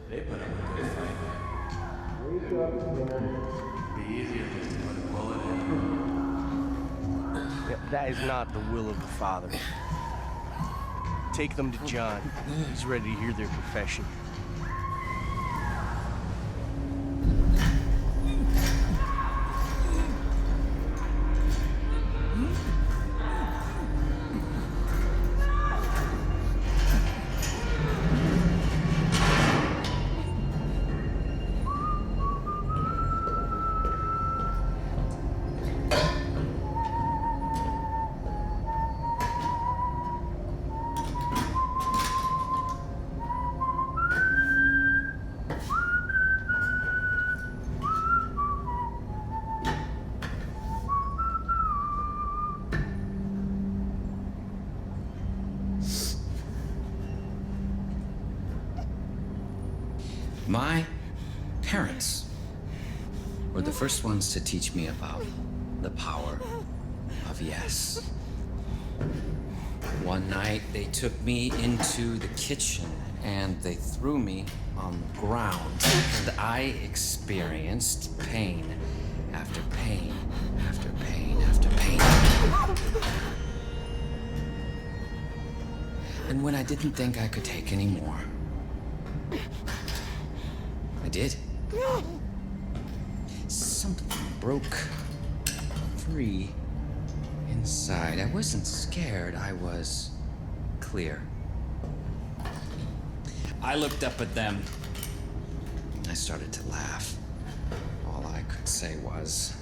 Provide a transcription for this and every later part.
They put up a good fight. Be easier just to put a bullet in. Yeah, that is not the will of the Father. Take them to John. He's ready to hear their confession. My parents were the first ones to teach me about the power of yes. One night, they took me into the kitchen and they threw me on the ground, and I experienced pain after pain after pain after pain. And when I didn't think I could take any more, I did. Something broke free inside. I wasn't scared, I was clear. I looked up at them. I started to laugh. All I could say was,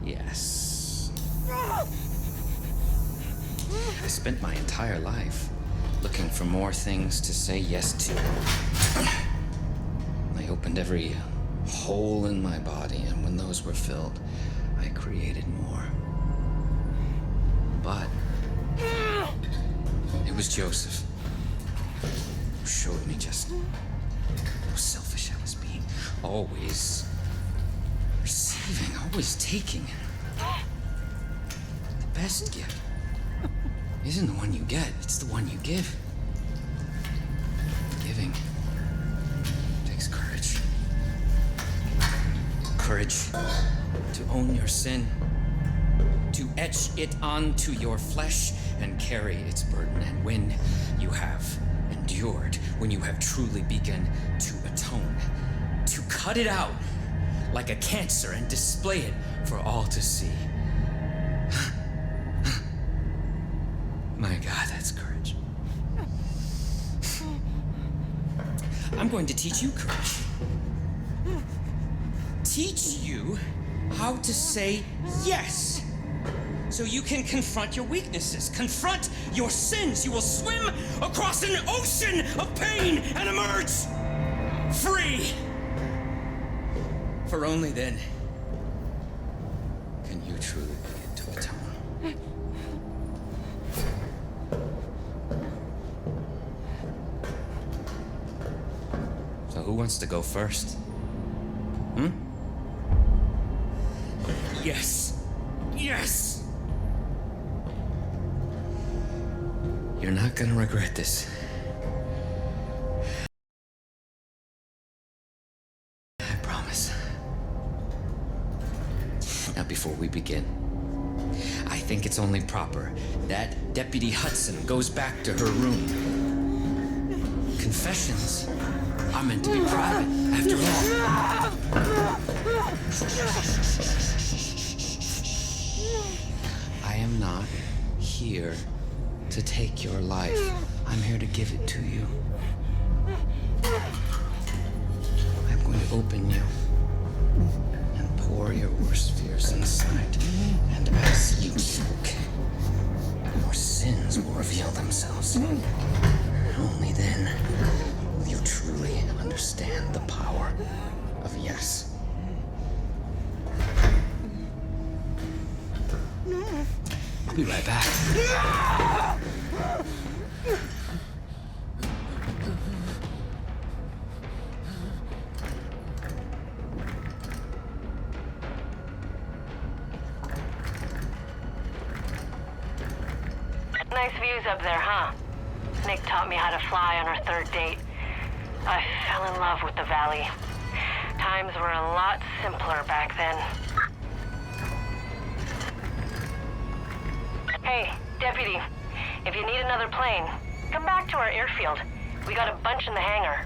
yes. I spent my entire life looking for more things to say yes to. I opened every hole in my body, and when those were filled, I created more. But it was Joseph who showed me just how selfish I was being. Always receiving, always taking. The best gift isn't the one you get, it's the one you give. Giving takes courage. Courage to own your sin, to etch it onto your flesh and carry its burden. And when you have endured, when you have truly begun to atone, to cut it out like a cancer and display it for all to see. My God, that's courage. I'm going to teach you courage. Teach you how to say yes, so you can confront your weaknesses, confront your sins. You will swim across an ocean of pain and emerge free. For only then can you truly begin to atone. So who wants to go first? Yes. Yes! You're not gonna regret this. I promise. Now, before we begin, I think it's only proper that Deputy Hudson goes back to her room. Confessions are meant to be private, after all. I am not here to take your life. I'm here to give it to you. I'm going to open you and pour your worst fears inside. And as you speak, your sins will reveal themselves. Only then will you truly understand the power of yes. I'll be right back. Nice views up there, huh? Nick taught me how to fly on our third date. I fell in love with the valley. Times were a lot simpler back then. Hey, deputy. If you need another plane, come back to our airfield. We got a bunch in the hangar.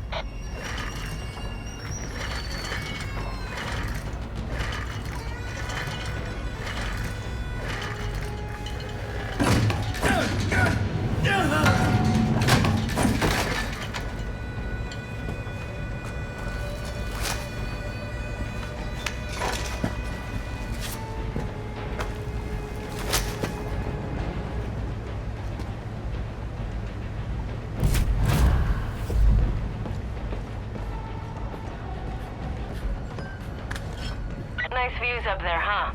Nice views up there, huh?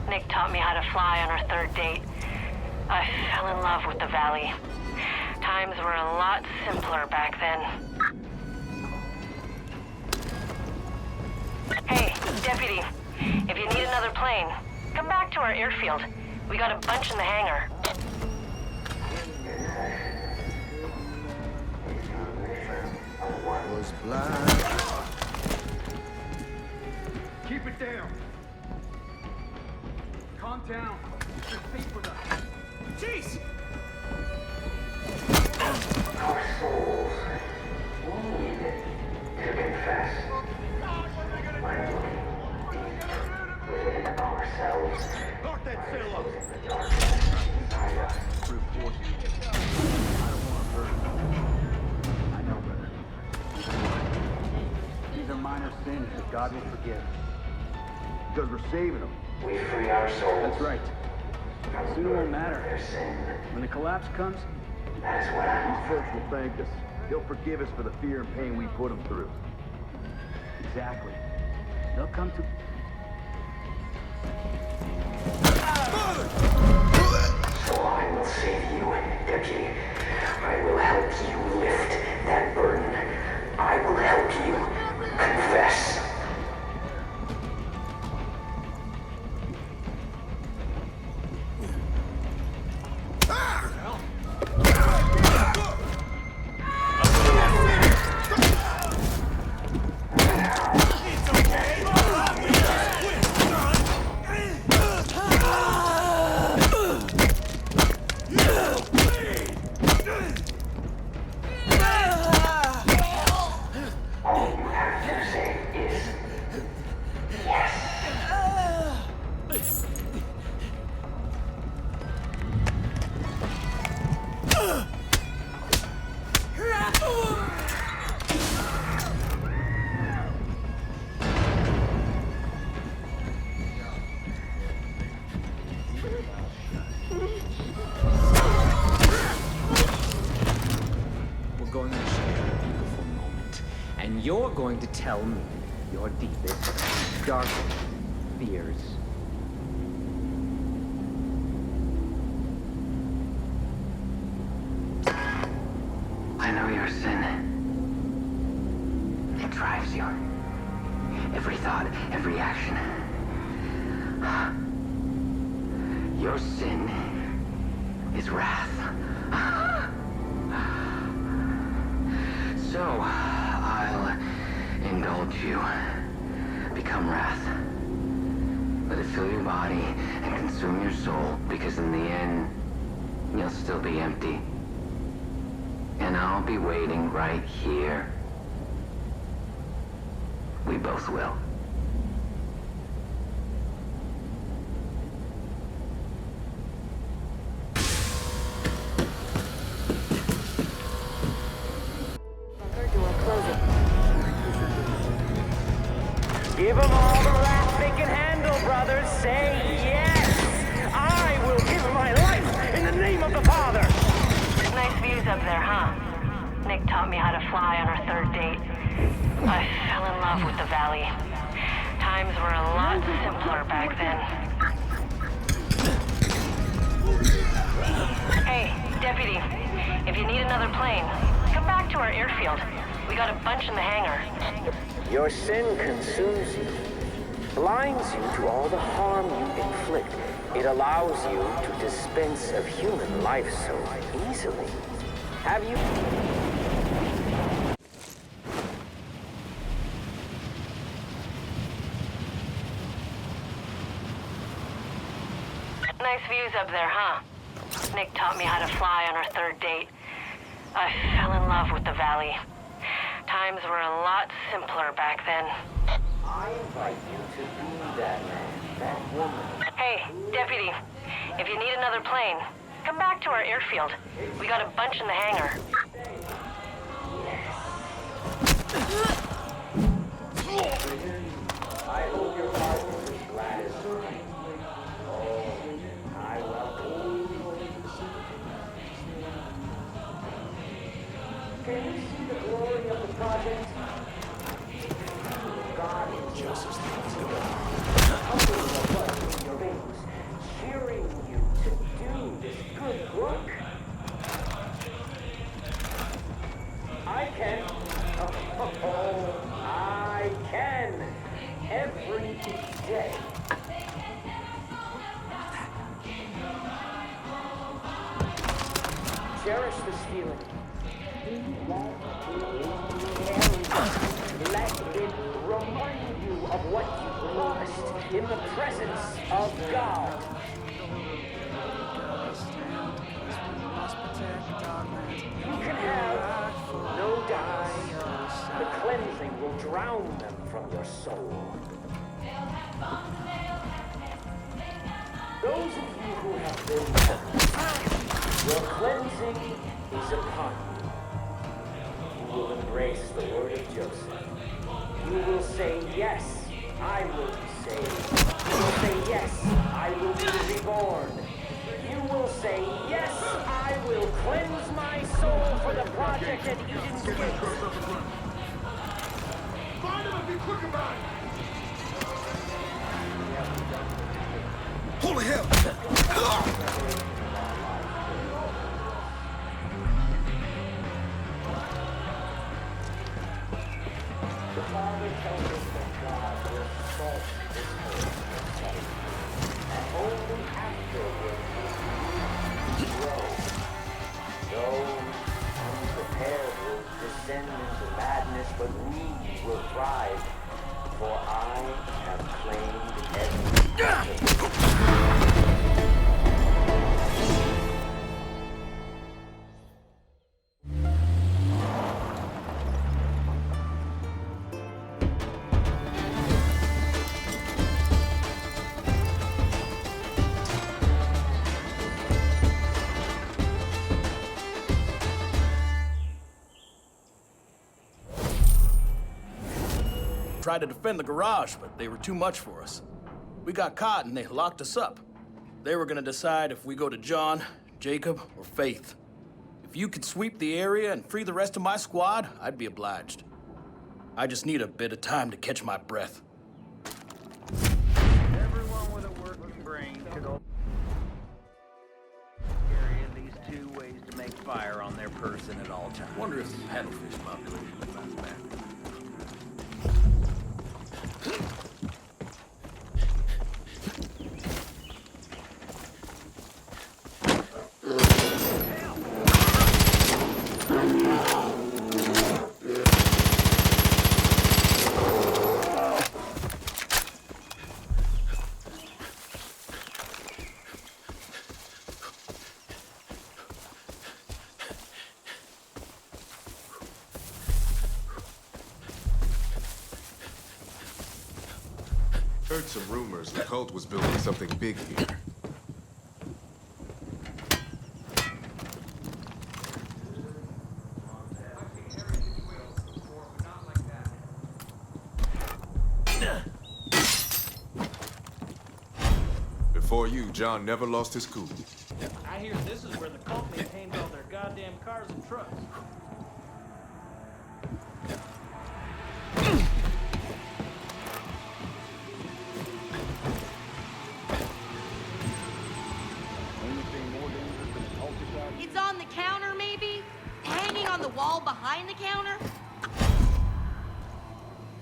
Nick taught me how to fly on our third date. I fell in love with the valley. Times were a lot simpler back then. Hey, deputy. If you need another plane, come back to our airfield. We got a bunch in the hangar. Was blind. Keep it down. Calm down. Just speak with us. Jeez! Our souls need to confess. By looking deep within ourselves. Lock that cell up. The darkness inside us. Brute force. I don't want to hurt him. I know better. These are minor sins that God will forgive. Because we're saving them. We free our souls. That's right. From Soon it won't matter. their sin. When the collapse comes, That is what I these folks will thank us. They'll forgive us for the fear and pain we put them through. Exactly. They'll come to... So I will save you, deputy. I will help you lift that burden. I will help you confess. All you have to say is yes. We're going to share a beautiful moment, and you're going to tell me your deepest, darkest fears. I know your sin. It drives you. Every thought, every action. Your sin is wrath. So, I'll indulge you. Become wrath. Let it fill your body and consume your soul, because in the end, you'll still be empty. And I'll be waiting right here. We both will. Give them all the wrath they can handle, brothers. Say yes! I will give my life in the name of the Father! Nice views up there, huh? Nick taught me how to fly on our third date. I fell in love with the valley. Times were a lot simpler back then. Hey, deputy. If you need another plane, come back to our airfield. We got a bunch in the hangar. Your sin consumes you, blinds you to all the harm you inflict. It allows you to dispense of human life so easily. Have you... Nice views up there, huh? Nick taught me how to fly on our third date. I fell in love with the valley. Times were a lot simpler back then. I invite you to be that man, that woman. Hey, deputy, if you need another plane, come back to our airfield. We got a bunch in the hangar. I hope your heart is as glad as mine. Oh, I welcome you. Can you see the glory of the project? God is justice. Humbling the blood in your veins, cheering you to do this good work. I can. Oh, I can. Every day. Cherish this feeling. Let it remind you of what you lost in the presence of God. You can have no doubts. The cleansing will drown them from your soul. Those of you who have been burned, your cleansing is upon you. You will embrace the word of Joseph. You will say, yes, I will be saved. You will say, yes, I will be reborn. You will say, yes, I will cleanse my soul for the project at Eden's Gate. Find him and be quick about it! Holy hell! The Father tells us that God will salt this earth, and only after will we grow. Those unprepared will descend into madness, but we will thrive, for I have claimed every Tried to defend the garage, but they were too much for us. We got caught and they locked us up. They were gonna decide if we go to John, Jacob, or Faith. If you could sweep the area and free the rest of my squad, I'd be obliged. I just need a bit of time to catch my breath. Everyone with a working brain could carry at least 2 ways to make fire on their person at all times. Wonder if the paddlefish population bounce back. Heard some rumors the cult was building something big here. Before you, John never lost his cool. I hear this is where the cult maintains all their goddamn cars and trucks. It's on the counter, maybe? Hanging on the wall behind the counter?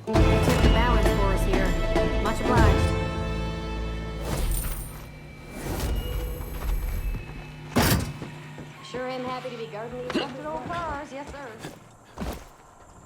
You took the balance for us here. Much obliged. Sure am happy to be guarding these busted old cars, yes sir.